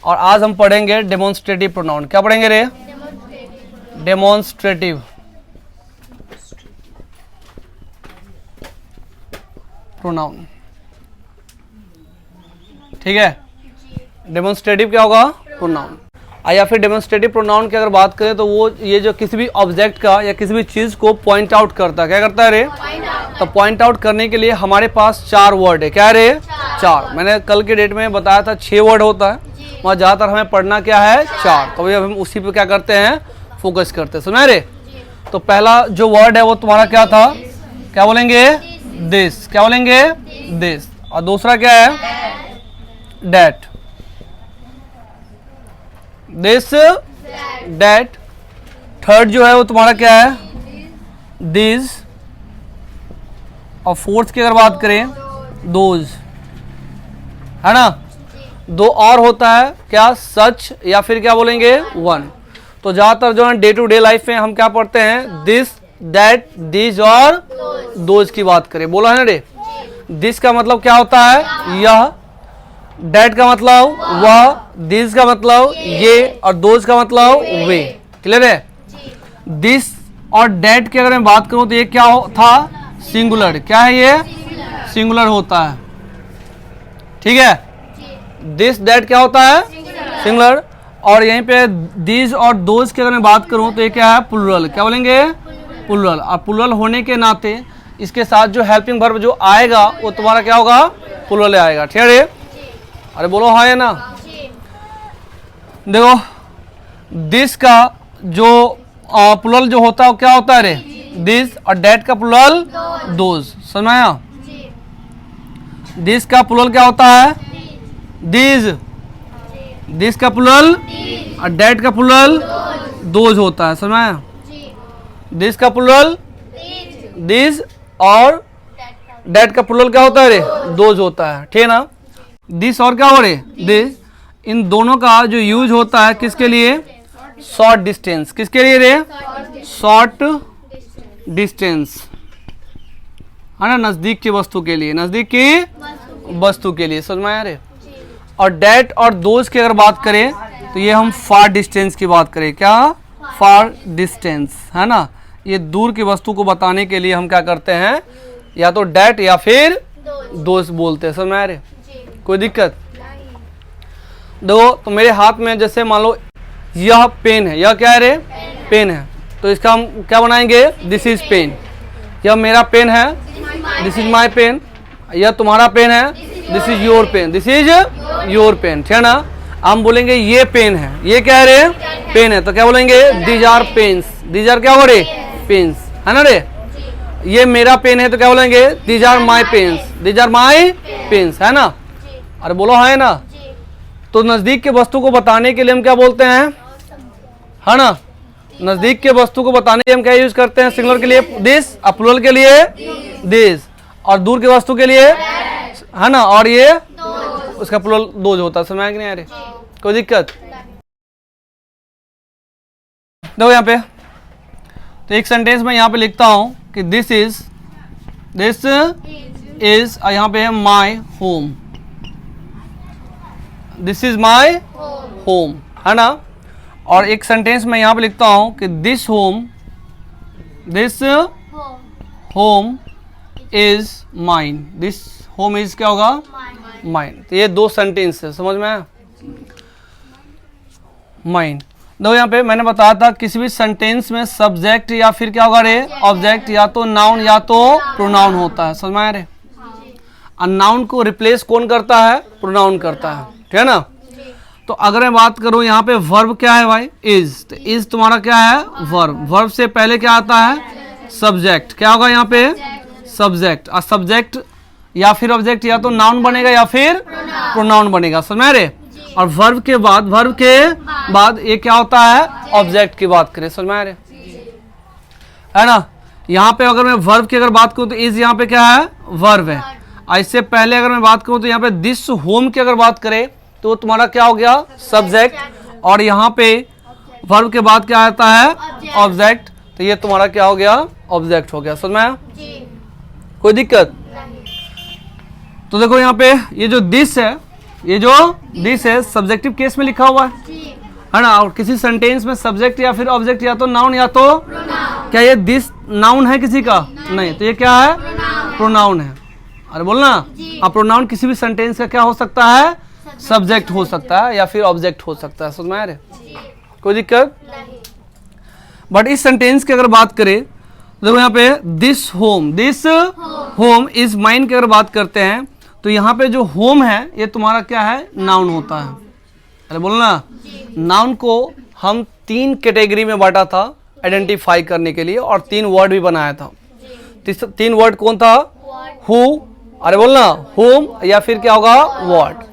और आज हम पढ़ेंगे डेमोन्स्ट्रेटिव प्रोनाउन। क्या पढ़ेंगे रे? Demonstrative pronoun. ठीक है, डेमोन्स्ट्रेटिव क्या होगा? प्रोनाउन। या फिर डेमोन्स्ट्रेटिव प्रोनाउन की अगर बात करें तो वो ये जो किसी भी ऑब्जेक्ट का या किसी भी चीज को पॉइंट आउट करता है। क्या करता है रे? तो पॉइंट आउट करने के लिए हमारे पास 4 वर्ड है। क्या रे? 4। मैंने कल के डेट में बताया था 6 वर्ड होता है, वहाँ ज़्यादातर हमें पढ़ना क्या है? 4। तो अब हम उसी पे क्या करते हैं? फोकस करते हैं। सुना रे? तो पहला जो वर्ड है वो तुम्हारा क्या था? क्या बोलेंगे? दिस। क्या बोलेंगे? दिस। और दूसरा क्या है? डैट। This, that. थर्ड जो है वो तुम्हारा क्या है? दिस। और फोर्थ की अगर बात करें, दोज, है ना? 2 और होता है क्या? सच, या फिर क्या बोलेंगे? वन। तो ज्यादातर जो है डे टू डे लाइफ में हम क्या पढ़ते हैं? दिस, दैट, दिस और दोज की बात करें। बोला है ना रे? दिस का मतलब क्या होता है? यह। डैट का मतलब वह। दिस का मतलब ये। और दोज का मतलब वे। क्लियर है? दिस और डैट की अगर मैं बात करूं तो ये क्या था? सिंगुलर। क्या है ये? सिंगुलर होता है। ठीक है? दिस, डैट क्या होता है? सिंगुलर। और यहीं पे दिस और दोज की अगर मैं बात करूं तो ये क्या है? प्लुरल। क्या बोलेंगे? प्लुरल। और प्लुरल होने के नाते इसके साथ जो हेल्पिंग वर्ब जो आएगा वो तुम्हारा क्या होगा? प्लुरल आएगा। ठीक है? अरे बोलो हाँ या ना? देखो, दिस का जो प्लुरल जो होता है वो क्या होता है रे? दिस। और डैट का प्लुरल दोज। समझ में आया? दिस का प्लुरल क्या होता है? दिस। दिस का प्लुरल और डैट का प्लुरल दोज होता है। समझ में आया? दिस का प्लुरल दिस और डैट का प्लुरल क्या होता है रे? दोज होता है। ठीक है ना? दिस और क्या हो रे? दिस। इन दोनों का जो यूज होता है किसके लिए? Short distance. किसके लिए रे? शॉर्ट डिस्टेंस, है ना? नजदीक की वस्तु के लिए। नजदीक की वस्तु के लिए। समझ में आया रे? और डैट और दोज की अगर बात करें तो ये हम फार डिस्टेंस की बात करें। क्या? फार डिस्टेंस, है ना? ये दूर की वस्तु को बताने के लिए हम क्या करते हैं? या तो डैट या फिर दोज बोलते हैं। समझ में आया रे? कोई दिक्कत? देखो, तो मेरे हाथ में जैसे मान लो यह पेन है। यह क्या है रे? पेन है। तो इसका हम क्या बनाएंगे? This is pen. यह मेरा पेन है, दिस इज माई पेन। यह तुम्हारा पेन है, this is your pen. This is your pen. ठीक है ना? हम बोलेंगे ये पेन है। ये क्या है रे? पेन है। तो क्या बोलेंगे? These are pens. These are क्या हो रे? पेन्स, है ना रे? ये मेरा पेन है तो क्या बोलेंगे? These are my pens. These are my pens, है ना? अरे बोलो हाँ है ना? तो नजदीक के वस्तु को बताने के लिए हम क्या बोलते हैं? है ना? नजदीक के वस्तु को बताने के लिए हम क्या यूज करते हैं? सिंगुलर के लिए दिस, प्लुरल के लिए दिस, और दूर के वस्तु के लिए, है ना? और ये उसका प्लुरल दोज होता है। समझ नहीं आ रही? कोई दिक्कत? देखो यहाँ पे, तो एक सेंटेंस में यहाँ पे लिखता हूं कि दिस इज यहाँ पे है my home. This is my home, है ना? और एक सेंटेंस में यहाँ पे लिखता हूं कि this home is mine. This home is क्या होगा? माइन। तो ये 2 सेंटेंस है। समझ में आया? माइन। देखो यहाँ पे मैंने बताया था किसी भी सेंटेंस में सब्जेक्ट या फिर क्या होगा रे? ऑब्जेक्ट, या तो नाउन या तो प्रोनाउन होता है। समझ में आया रे? और नाउन को रिप्लेस कौन करता है? प्रोनाउन करता है। ठीक है ना? तो अगर मैं बात करूं यहाँ पे वर्ब क्या है भाई? इज। तो इज तुम्हारा क्या है? वर्ब। वर्ब से पहले क्या आता है? सब्जेक्ट। क्या होगा यहाँ पे? सब्जेक्ट। और सब्जेक्ट या फिर ऑब्जेक्ट या तो नाउन बनेगा या फिर प्रोनाउन बनेगा। समझ रहे? और वर्ब के बाद ये क्या होता है? ऑब्जेक्ट की बात करें। समझ में आ रहे? है ना? यहाँ पे अगर मैं वर्ब की अगर बात करूं तो इज यहाँ पे क्या है? वर्ब है। इससे पहले अगर मैं बात करूं तो यहाँ पे दिस होम की अगर बात करें तो तुम्हारा क्या हो गया? सब्जेक्ट। और यहाँ पे वर्ब के बाद क्या आता है? ऑब्जेक्ट। तो ये तुम्हारा क्या हो गया? ऑब्जेक्ट हो गया। समझ में आया? कोई दिक्कत? तो देखो यहाँ पे ये जो दिस है ये जो दिस है सब्जेक्टिव केस में लिखा हुआ है ना। और किसी सेंटेंस में सब्जेक्ट या फिर ऑब्जेक्ट या तो नाउन या तो क्या ये दिस नाउन है किसी का? नहीं, तो ये क्या है? प्रोनाउन है। अरे बोलना, अब प्रोनाउन किसी भी सेंटेंस का क्या हो सकता है? सब्जेक्ट हो सकता है या फिर ऑब्जेक्ट हो सकता है। समझ में आ रहे? कोई दिक्कत? बट इस सेंटेंस की अगर बात करें, देखो यहाँ पे दिस होम इज माइन की अगर बात करते हैं तो यहाँ पे जो होम है ये तुम्हारा क्या है? नाउन होता है। अरे बोलना, नाउन को हम 3 कैटेगरी में बांटा था आइडेंटिफाई करने के लिए, और 3 वर्ड भी बनाया था। 3 वर्ड कौन था? हु, अरे बोलना होम, या फिर क्या होगा? व्हाट।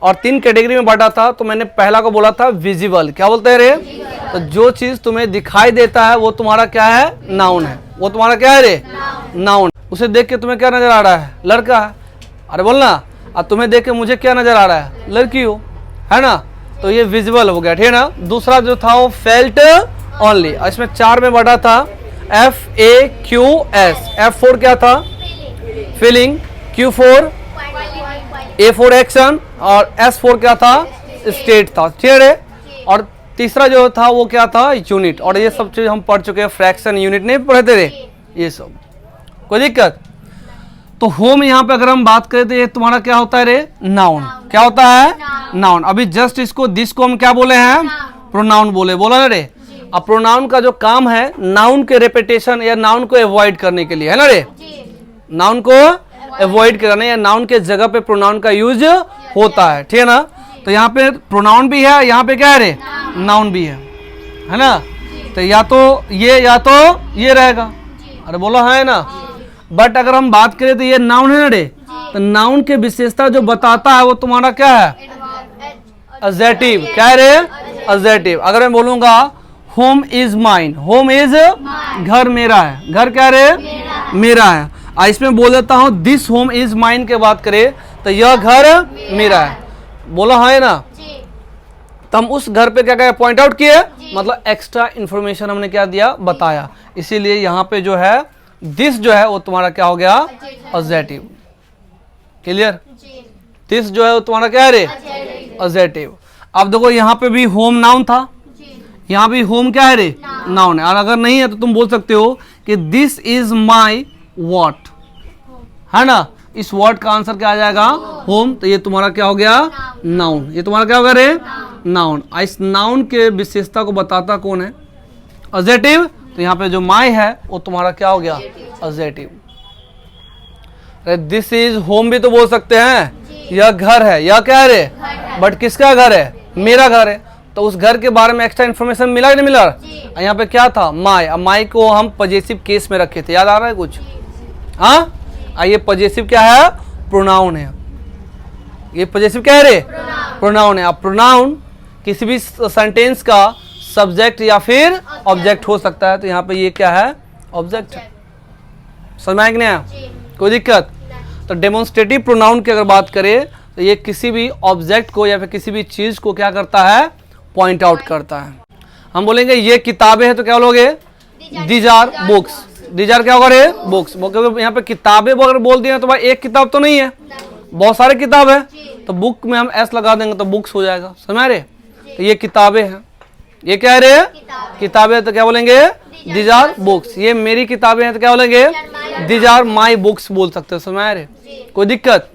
और 3 कैटेगरी में बांटा था। तो मैंने पहला को बोला था विजिबल। क्या बोलते हैं रे? तो जो चीज तुम्हें दिखाई देता है वो तुम्हारा क्या है? नाउन है। वो तुम्हारा क्या है रे? नाउन। उसे देख के तुम्हें क्या नजर आ रहा है? लड़का है। अरे बोलना, अब तुम्हें देख के मुझे क्या नजर आ रहा है? लड़की हो, है ना। तो ये विजिबल हो गया, ठीक है ना। दूसरा जो था वो फेल्ट ओनली। इसमें 4 में बांटा था FAQS। F4 क्या था? फीलिंग, Q4 A4 एक्शन, और S4 क्या था? स्टेट था, ठीक है। और तीसरा जो था वो क्या था? यूनिट। और ये सब चीज हम पढ़ चुके हैं, फ्रैक्शन, यूनिट नहीं पढ़े थे ये सब। कोई दिक्कत? तो होम यहाँ पे अगर हम बात करें तो ये तुम्हारा क्या होता है रे? नाउन। क्या होता है? नाउन। अभी जस्ट इसको दिस को हम क्या बोले हैं? प्रोनाउन बोले, बोला ना रे। अब प्रोनाउन का जो काम है नाउन के रेपिटेशन या नाउन को अवॉइड करने के लिए, है ना रे। नाउन को अवॉइड करने या नाउन के जगह पे प्रोनाउन का यूज होता है, ठीक है ना। तो यहाँ पे प्रोनाउन भी है, यहाँ पे क्या है रे? नाउन भी है ना। तो या तो ये रहेगा। अरे बोला है ना। बट अगर हम बात करें तो ये नाउन है ना रे। तो नाउन के विशेषता जो बताता है वो तुम्हारा क्या है? एडजेक्टिव। क्या है रे? एडजेक्टिव। अगर मैं बोलूंगा home is mine, home is घर मेरा है। घर क्या रे? मेरा है। इसमें बोल देता हूँ दिस होम इज माइन के बात करें तो यह घर मेरा है। बोला है ना। तो हम उस घर पे क्या क्या पॉइंट आउट किए, मतलब एक्स्ट्रा इंफॉर्मेशन हमने क्या दिया? बताया। इसीलिए यहाँ पे जो है दिस जो है वो तुम्हारा क्या हो गया? एडजेक्टिव। क्लियर? दिस जो है वो तुम्हारा क्या है रे? एडजेक्टिव। अब देखो यहाँ पे भी होम नाउन था, यहाँ भी होम क्या है रे? नाउन है। और अगर नहीं है तो तुम बोल सकते हो कि दिस इज माई वॉट, है ना। इस वर्ड का आंसर क्या आ जाएगा? होम। तो ये तुम्हारा क्या हो गया? नाउन। ये तुम्हारा क्या हो गया रे? नाउन। इस नाउन के विशेषता को बताता कौन है? एडजेक्टिव। तो यहाँ पे जो माई है वो तुम्हारा क्या हो गया? एडजेक्टिव। दिस इज होम भी तो बोल सकते हैं, यह घर है। यह क्या है रे? बट किसका घर है? मेरा घर है। तो उस घर के बारे में एक्स्ट्रा इन्फॉर्मेशन मिला कि नहीं मिला? यहाँ पे क्या था? माई। अब माई को हम पॉजेसिव केस में रखे थे, याद आ रहा है कुछ? हाँ, ये पॉजेसिव क्या है? प्रोनाउन है। ये पॉजेसिव क्या है रे? प्रोनाउन है। अब प्रोनाउन किसी भी सेंटेंस का सब्जेक्ट या फिर ऑब्जेक्ट हो सकता है। तो यहाँ पे ये क्या है? ऑब्जेक्ट है। समझ में आया कि नहीं आया? कोई दिक्कत? तो डेमोन्स्ट्रेटिव प्रोनाउन की अगर बात करें तो ये किसी भी ऑब्जेक्ट को या फिर किसी भी चीज को क्या करता है? पॉइंट आउट करता है। हम बोलेंगे ये किताबें हैं तो क्या बोलोगे? These are books. These are क्या होगा रे? बुक्स। यहाँ पे किताबें अगर बोल दिया तो भाई एक किताब तो नहीं है, बहुत सारे किताब है। तो बुक में हम एस लगा देंगे तो बुक्स हो जाएगा। समझ रहे? तो ये किताबें हैं। ये क्या है रे? किताबें। तो क्या बोलेंगे? These are books. ये मेरी किताबें हैं तो क्या बोलेंगे? दीज आर माई बुक्स बोल सकते हो। समझ रहे? कोई दिक्कत?